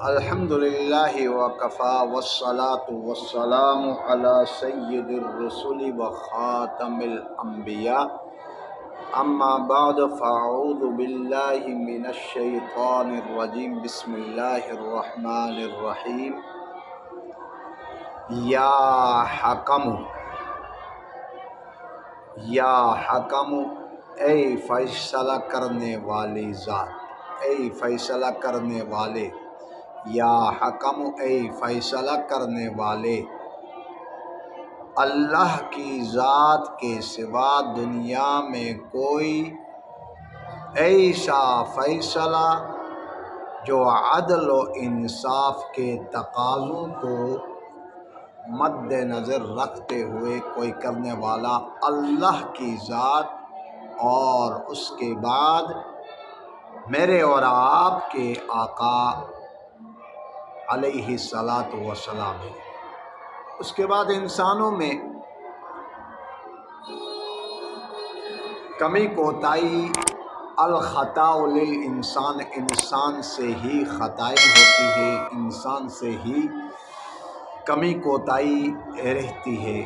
الحمد للہ وکفا والصلاة والسلام علی سید الرسل وخاتم الانبیاء اما بعد فاعوذ باللہ من الشیطان الرجیم بسم اللہ الرحمن الرحیم یا حکم یا حکم اے فیصلہ کرنے والی ذات، اے فیصلہ کرنے والے، یا حکم اے فیصلہ کرنے والے، اللہ کی ذات کے سوا دنیا میں کوئی ایسا فیصلہ جو عدل و انصاف کے تقاضوں کو مد نظر رکھتے ہوئے کوئی کرنے والا اللہ کی ذات اور اس کے بعد میرے اور آپ کے آقا علیہ الصلاۃ والسلام ہے۔ اس کے بعد انسانوں میں کمی کوتاہی، الخطاء للانسان، انسان سے ہی خطائیں ہوتی ہے، انسان سے ہی کمی کوتاہی رہتی ہے،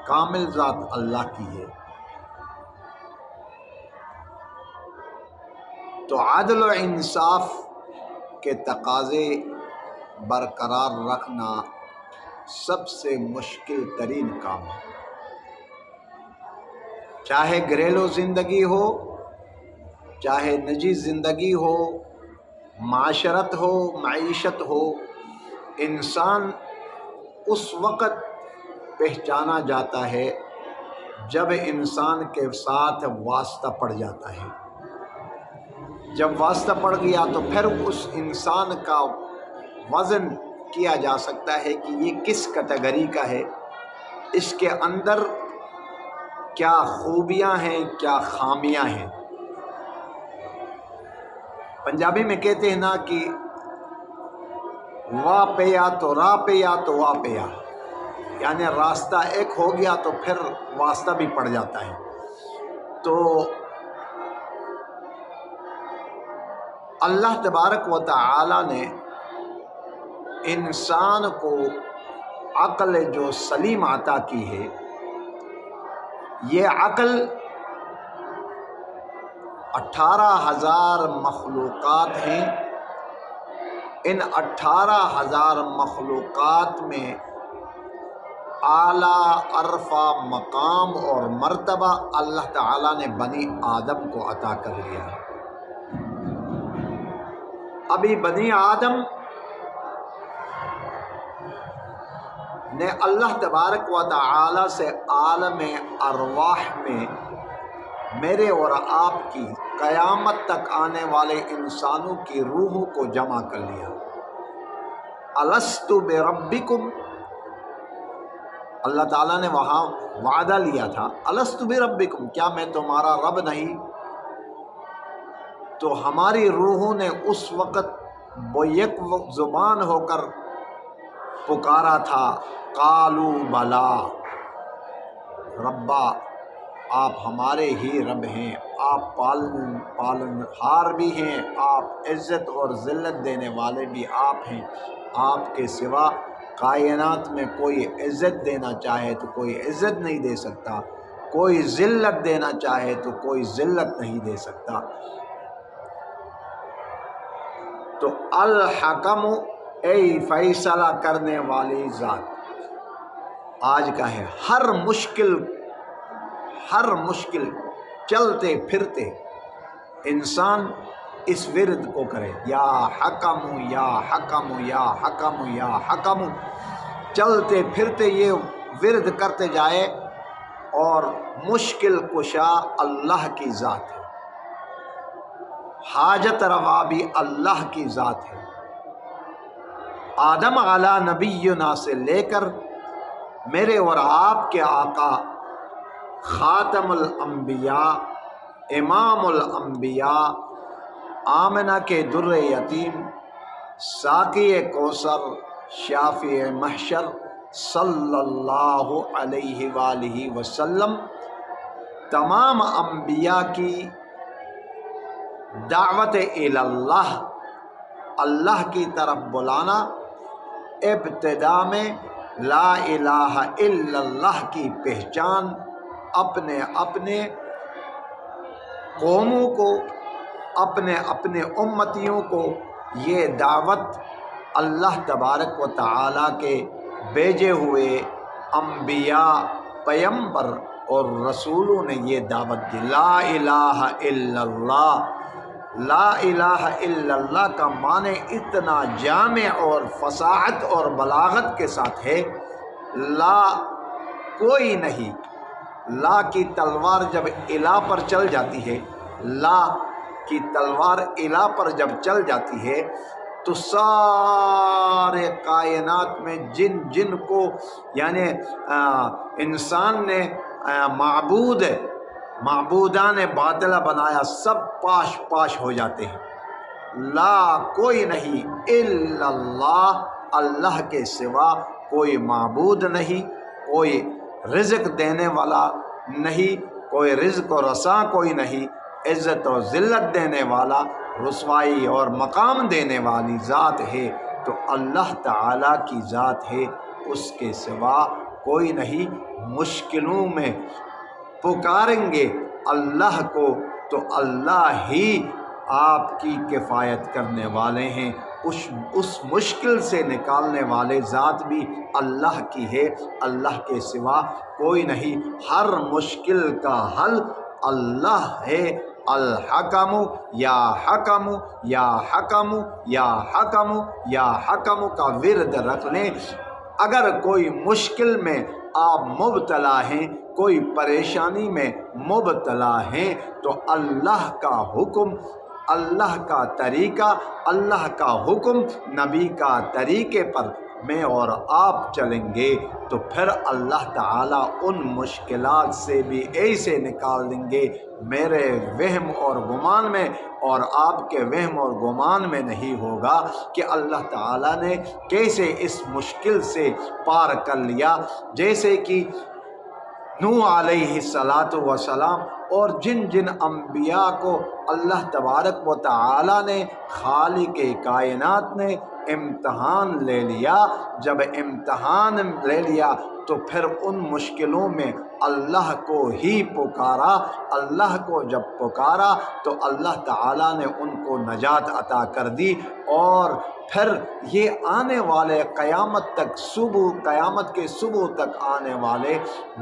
کامل ذات اللہ کی ہے۔ تو عدل و انصاف کے تقاضے برقرار رکھنا سب سے مشکل ترین کام ہے، چاہے گھریلو زندگی ہو، چاہے نجی زندگی ہو، معاشرت ہو، معیشت ہو۔ انسان اس وقت پہچانا جاتا ہے جب انسان کے ساتھ واسطہ پڑ جاتا ہے۔ جب واسطہ پڑ گیا تو پھر اس انسان کا وزن کیا جا سکتا ہے کہ یہ کس کیٹیگری کا ہے، اس کے اندر کیا خوبیاں ہیں، کیا خامیاں ہیں۔ پنجابی میں کہتے ہیں نا کہ واہ پیا تو راہ پیا تو واہ پیا، یعنی راستہ ایک ہو گیا تو پھر واسطہ بھی پڑ جاتا ہے۔ تو اللہ تبارک و تعالی نے انسان کو عقل جو سلیم عطا کی ہے، یہ عقل 18,000 مخلوقات ہیں۔ ان 18,000 مخلوقات میں اعلیٰ عرفہ مقام اور مرتبہ اللہ تعالیٰ نے بنی آدم کو عطا کر لیا ہے۔ ابھی بنی آدم نے اللہ تبارک و تعالی سے عالم ارواح میں میرے اور آپ کی قیامت تک آنے والے انسانوں کی روحوں کو جمع کر لیا۔ الست بربکم، اللہ تعالیٰ نے وہاں وعدہ لیا تھا، الست بربکم، کیا میں تمہارا رب نہیں؟ تو ہماری روحوں نے اس وقت وہ یک زبان ہو کر پکارا تھا، قالوا بلا، ربا آپ ہمارے ہی رب ہیں، آپ پالنہار بھی ہیں، آپ عزت اور ذلت دینے والے بھی آپ ہیں، آپ کے سوا کائنات میں کوئی عزت دینا چاہے تو کوئی عزت نہیں دے سکتا، کوئی ذلت دینا چاہے تو کوئی ذلت نہیں دے سکتا۔ تو الحکم اے فیصلہ کرنے والی ذات، آج کا ہے ہر مشکل چلتے پھرتے انسان اس ورد کو کرے، یا حکم یا حکم یا حکم یا حکم، چلتے پھرتے یہ ورد کرتے جائے، اور مشکل کشا اللہ کی ذات ہے، حاجت روا بھی اللہ کی ذات ہے۔ آدم علی نبینا سے لے کر میرے اور آپ کے آقا خاتم الانبیاء، امام الانبیاء، آمنہ کے در یتیم، ساقی کوثر، شافع محشر، صلی اللہ علیہ وآلہ وسلم، تمام انبیاء کی دعوت الی اللہ اللہ کی طرف بلانا، ابتدا میں لا الہ الا اللہ کی پہچان اپنے اپنے قوموں کو، اپنے اپنے امتیوں کو یہ دعوت اللہ تبارک و تعالیٰ کے بھیجے ہوئے انبیاء، پیغمبر اور رسولوں نے یہ دعوت دی، لا الہ الا اللہ۔ لا الہ الا اللہ کا معنی اتنا جامع اور فصاحت اور بلاغت کے ساتھ ہے، لا کوئی نہیں۔ لا کی تلوار جب الہ پر چل جاتی ہے، لا کی تلوار الہ پر جب چل جاتی ہے تو سارے کائنات میں جن جن کو یعنی انسان نے معبودان باطلہ بنایا، سب پاش پاش ہو جاتے ہیں۔ لا کوئی نہیں الا اللہ، اللہ کے سوا کوئی معبود نہیں، کوئی رزق دینے والا نہیں، کوئی رزق و رساں کوئی نہیں، عزت و ذلت دینے والا، رسوائی اور مقام دینے والی ذات ہے تو اللہ تعالیٰ کی ذات ہے، اس کے سوا کوئی نہیں۔ مشکلوں میں پکاریں گے اللہ کو تو اللہ ہی آپ کی کفایت کرنے والے ہیں، اس مشکل سے نکالنے والے ذات بھی اللہ کی ہے، اللہ کے سوا کوئی نہیں۔ ہر مشکل کا حل اللہ ہے۔ الحکم یا حکم یا حکم یا حکم یا حکم کا ورد رکھ لیں۔ اگر کوئی مشکل میں آپ مبتلا ہیں، کوئی پریشانی میں مبتلا ہیں تو اللہ کا حکم، اللہ کا طریقہ، اللہ کا حکم، نبی کا طریقے پر میں اور آپ چلیں گے تو پھر اللہ تعالیٰ ان مشکلات سے بھی ایسے نکال دیں گے، میرے وہم اور گمان میں اور آپ کے وہم اور گمان میں نہیں ہوگا کہ اللہ تعالیٰ نے کیسے اس مشکل سے پار کر لیا۔ جیسے کہ نوح علیہ السلام اور جن جن انبیاء کو اللہ تبارک و تعالیٰ نے، خالق کائنات نے امتحان لے لیا، جب امتحان لے لیا تو پھر ان مشکلوں میں اللہ کو ہی پکارا، اللہ کو جب پکارا تو اللہ تعالیٰ نے ان کو نجات عطا کر دی۔ اور پھر یہ آنے والے قیامت تک، قیامت کے صبح تک آنے والے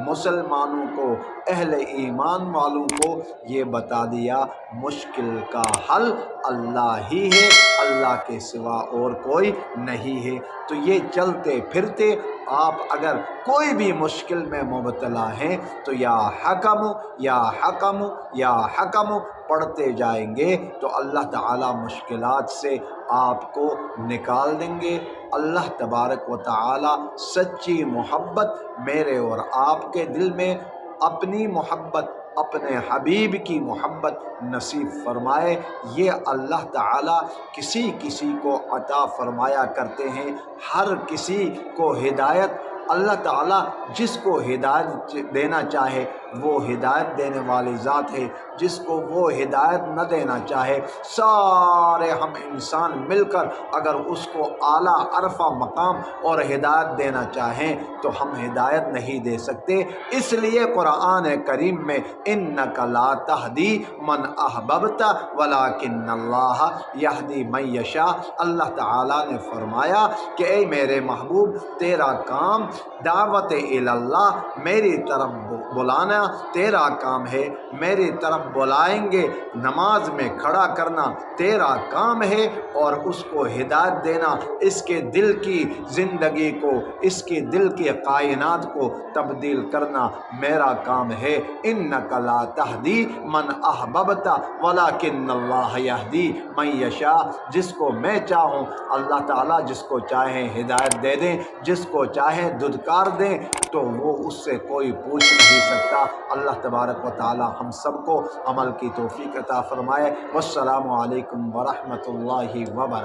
مسلمانوں کو، اہل ایمان والوں کو یہ بتا دیا مشکل کا حل اللہ ہی ہے، اللہ کے سوا اور کوئی نہیں ہے۔ تو یہ چلتے پھرتے آپ اگر کوئی بھی مشکل میں مبتلا ہیں تو یا حکم یا حکم یا حکم پڑھتے جائیں گے تو اللہ تعالیٰ مشکلات سے آپ کو نکال دیں گے۔ اللہ تبارک و تعالیٰ سچی محبت میرے اور آپ کے دل میں، اپنی محبت، اپنے حبیب کی محبت نصیب فرمائے۔ یہ اللہ تعالیٰ کسی کسی کو عطا فرمایا کرتے ہیں، ہر کسی کو ہدایت اللہ تعالیٰ جس کو ہدایت دینا چاہے وہ ہدایت دینے والی ذات ہے، جس کو وہ ہدایت نہ دینا چاہے، سارے ہم انسان مل کر اگر اس کو اعلیٰ عرفہ مقام اور ہدایت دینا چاہیں تو ہم ہدایت نہیں دے سکتے۔ اس لیے قرآن کریم میں انک لا تہدی من احببت ولکن اللہ یہدی من یشاء، اللہ تعالیٰ نے فرمایا کہ اے میرے محبوب، تیرا کام دعوت اللہ، میری طرف بلانا تیرا کام ہے، میری طرف بلائیں گے، نماز میں کھڑا کرنا تیرا کام ہے، اور اس کو ہدایت دینا، اس کے دل کی زندگی کو، اس کے دل کی کائنات کو تبدیل کرنا میرا کام ہے۔ انک لا تہدی من احببت ولکن اللہ یہدی من یشاء، جس کو میں چاہوں اللہ تعالیٰ جس کو چاہیں ہدایت دے دیں، جس کو چاہیں دھتکار دیں، تو وہ اس سے کوئی پوچھ نہیں سکتا۔ اللہ تبارک و تعالیٰ ہم سب کو عمل کی توفیق عطا فرمائے۔ والسلام علیکم ورحمۃ اللہ وبرکاتہ۔